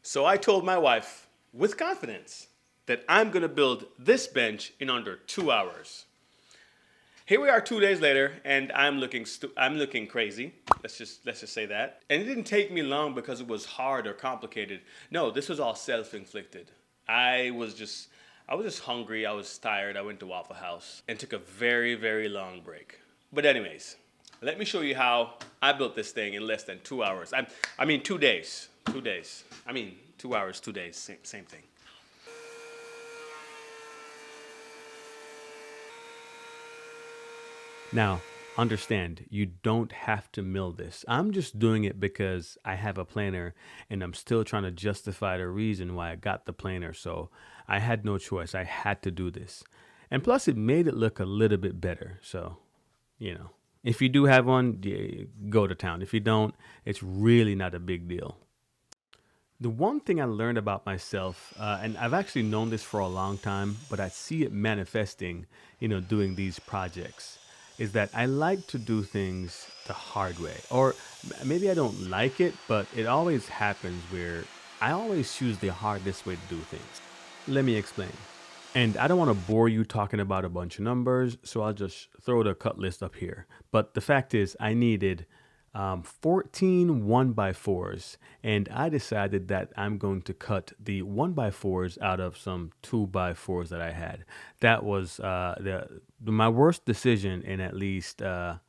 So I told my wife, with confidence, that I'm gonna build this bench in under 2 hours. Here we are 2 days later, and I'm looking crazy. Let's just say that. And it didn't take me long because it was hard or complicated. No, this was all self-inflicted. I was just I was just hungry. I was tired. I went to Waffle House and took a very very long break. But anyways, let me show you how I built this thing in less than 2 hours. I mean 2 days. 2 days. I mean 2 hours, 2 days. Same thing. Now, understand, you don't have to mill this. I'm just doing it because I have a planner and I'm still trying to justify the reason why I got the planner. So I had no choice. I had to do this. And plus, it made it look a little bit better. So, if you do have one, yeah, go to town. If you don't, it's really not a big deal. The one thing I learned about myself, and I've actually known this for a long time, but I see it manifesting, doing these projects, is that I like to do things the hard way. Or maybe I don't like it, but it always happens where I always choose the hardest way to do things. Let me explain. And I don't want to bore you talking about a bunch of numbers, so I'll just throw the cut list up here. But the fact is, I needed 14 by 4s, and I decided that I'm going to cut the 1 by 4s out of some 2 by 4s that I had. That was my worst decision in at least the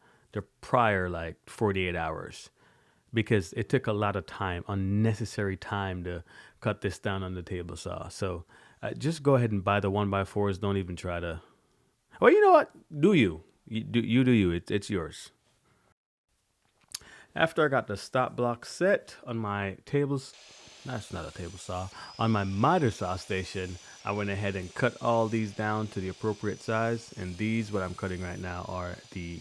prior like 48 hours because it took a lot of time, unnecessary time to cut this down on the table saw. So just go ahead and buy the 1 by 4s. Don't even try to. Well, you know what? Do you? You do you. It's yours. After I got the stop block set on my tables, that's not a table saw, on my miter saw station, I went ahead and cut all these down to the appropriate size. And these, what I'm cutting right now, are the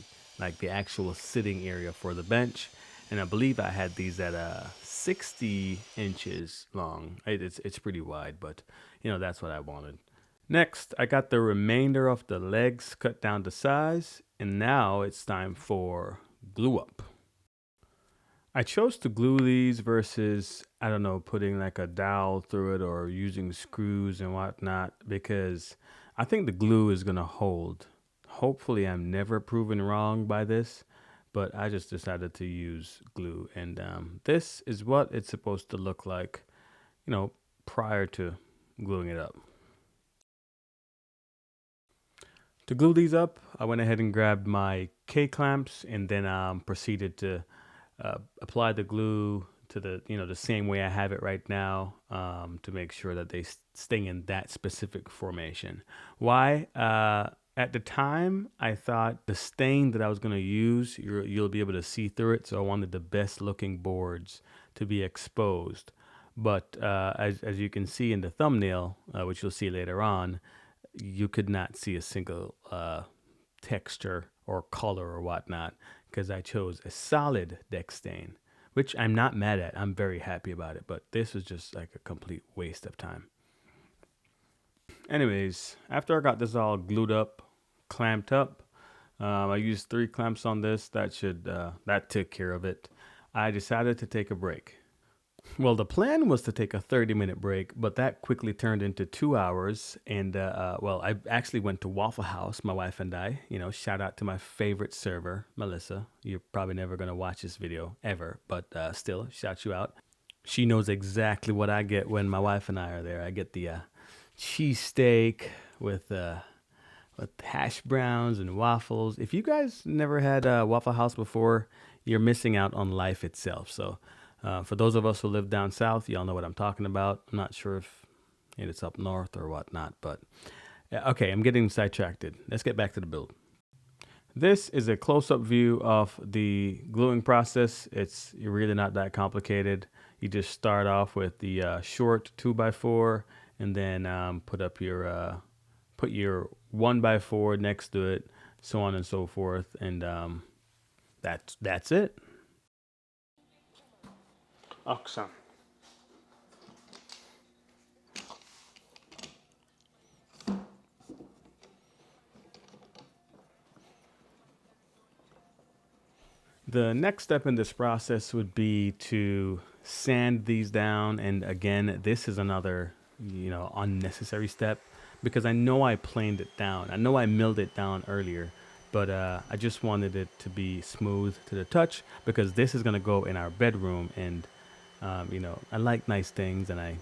actual sitting area for the bench. And I believe I had these at 60 inches long. It's pretty wide, but that's what I wanted. Next, I got the remainder of the legs cut down to size, and now it's time for glue up. I chose to glue these versus, I don't know, putting like a dowel through it or using screws and whatnot because I think the glue is going to hold. Hopefully, I'm never proven wrong by this, but I just decided to use glue. And this is what it's supposed to look like, prior to gluing it up. To glue these up, I went ahead and grabbed my K-clamps and then proceeded to apply the glue to the same way I have it right now to make sure that they stay in that specific formation. Why? At the time, I thought the stain that I was going to use, you'll be able to see through it. So I wanted the best looking boards to be exposed. But as you can see in the thumbnail, which you'll see later on, you could not see a single texture or color or whatnot because I chose a solid deck stain, which I'm not mad at. I'm very happy about it, but this was just like a complete waste of time. Anyways, after I got this all glued up, clamped up, I used 3 clamps on this. That took care of it. I decided to take a break. Well, the plan was to take a 30-minute break, but that quickly turned into 2 hours. And, well, I actually went to Waffle House, my wife and I. Shout out to my favorite server, Melissa. You're probably never going to watch this video ever, but still, shout you out. She knows exactly what I get when my wife and I are there. I get the cheesesteak with hash browns and waffles. If you guys never had Waffle House before, you're missing out on life itself. So, for those of us who live down south, y'all know what I'm talking about. I'm not sure if it's up north or whatnot, but okay, I'm getting sidetracked. Let's get back to the build. This is a close-up view of the gluing process. It's really not that complicated. You just start off with the short 2 by 4 and then put your 1 by 4 next to it, so on and so forth, and that's it. Awesome. The next step in this process would be to sand these down. And again, this is another, unnecessary step because I know I planed it down. I know I milled it down earlier, but I just wanted it to be smooth to the touch because this is going to go in our bedroom. And, I like nice things and I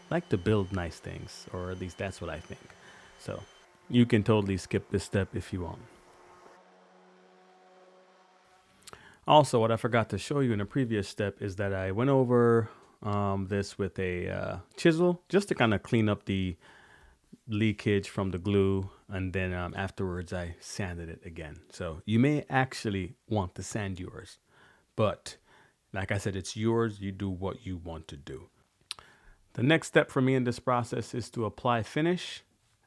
like to build nice things, or at least that's what I think. So you can totally skip this step if you want. Also, what I forgot to show you in a previous step is that I went over this with a chisel just to kind of clean up the leakage from the glue. And then afterwards, I sanded it again. So you may actually want to sand yours. But like I said, it's yours. You do what you want to do. The next step for me in this process is to apply finish.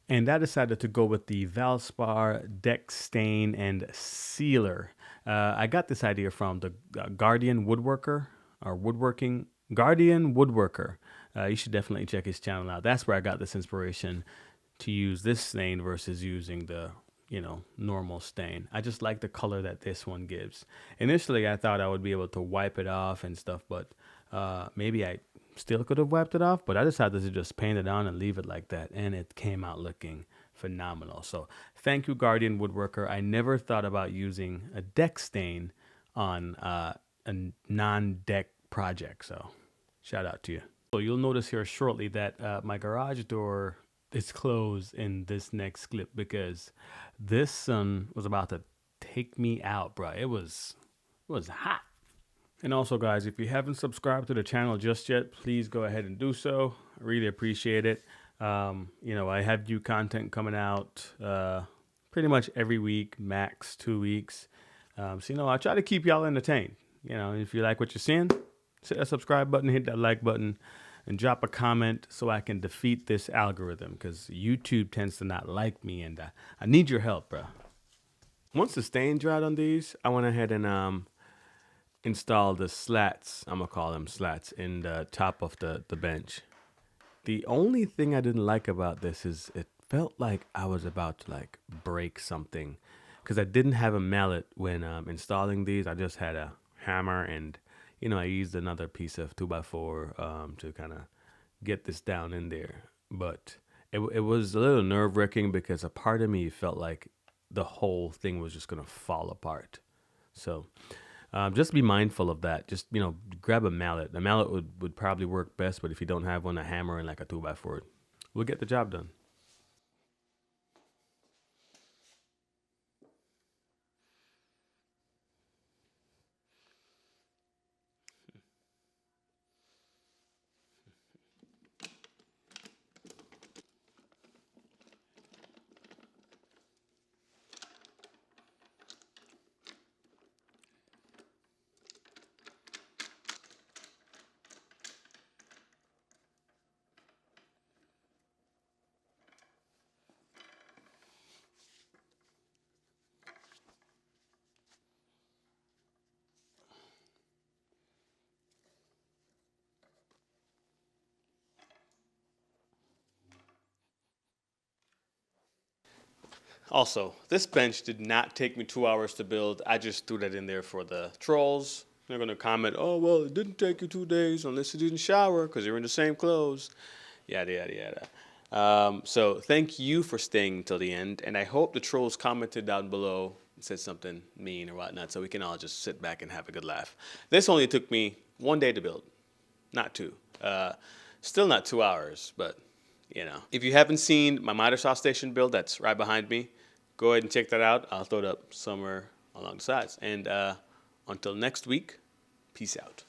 And I decided to go with the Valspar Deck Stain and Sealer. I got this idea from the Guardian Woodworker, or Woodworking Guardian Woodworker. You should definitely check his channel out. That's where I got this inspiration to use this stain versus using the normal stain. I just like the color that this one gives. Initially, I thought I would be able to wipe it off and stuff, but maybe I still could have wiped it off, but I decided to just paint it on and leave it like that, and it came out looking phenomenal. So thank you, Guardian Woodworker. I never thought about using a deck stain on a non-deck project, so shout out to you. So you'll notice here shortly that my garage door is closed in this next clip because this sun was about to take me out, bro. It was hot. And also, guys, if you haven't subscribed to the channel just yet, please go ahead and do so. I really appreciate it. I have new content coming out pretty much every week, max 2 weeks. So, I try to keep y'all entertained. If you like what you're seeing, hit that subscribe button, hit that like button, and drop a comment so I can defeat this algorithm because YouTube tends to not like me, and I need your help, bro. Once the stain dried on these, I went ahead and install the slats, I'm gonna call them slats, in the top of the bench. The only thing I didn't like about this is it felt like I was about to break something because I didn't have a mallet when installing these. I just had a hammer and I used another piece of 2x4 to kind of get this down in there. But it was a little nerve-wracking because a part of me felt like the whole thing was just gonna fall apart. So just be mindful of that. Just, grab a mallet. A mallet would probably work best, but if you don't have one, a hammer and like a 2x4 will get the job done. Also, this bench did not take me 2 hours to build. I just threw that in there for the trolls. They're going to comment, oh, well, it didn't take you 2 days unless you didn't shower because you're in the same clothes. Yada, yada, yada. So thank you for staying till the end. And I hope the trolls commented down below and said something mean or whatnot so we can all just sit back and have a good laugh. This only took me 1 day to build, not 2. Still not 2 hours, but if you haven't seen my miter saw station build that's right behind me, go ahead and check that out. I'll throw it up somewhere along the sides. And until next week, peace out.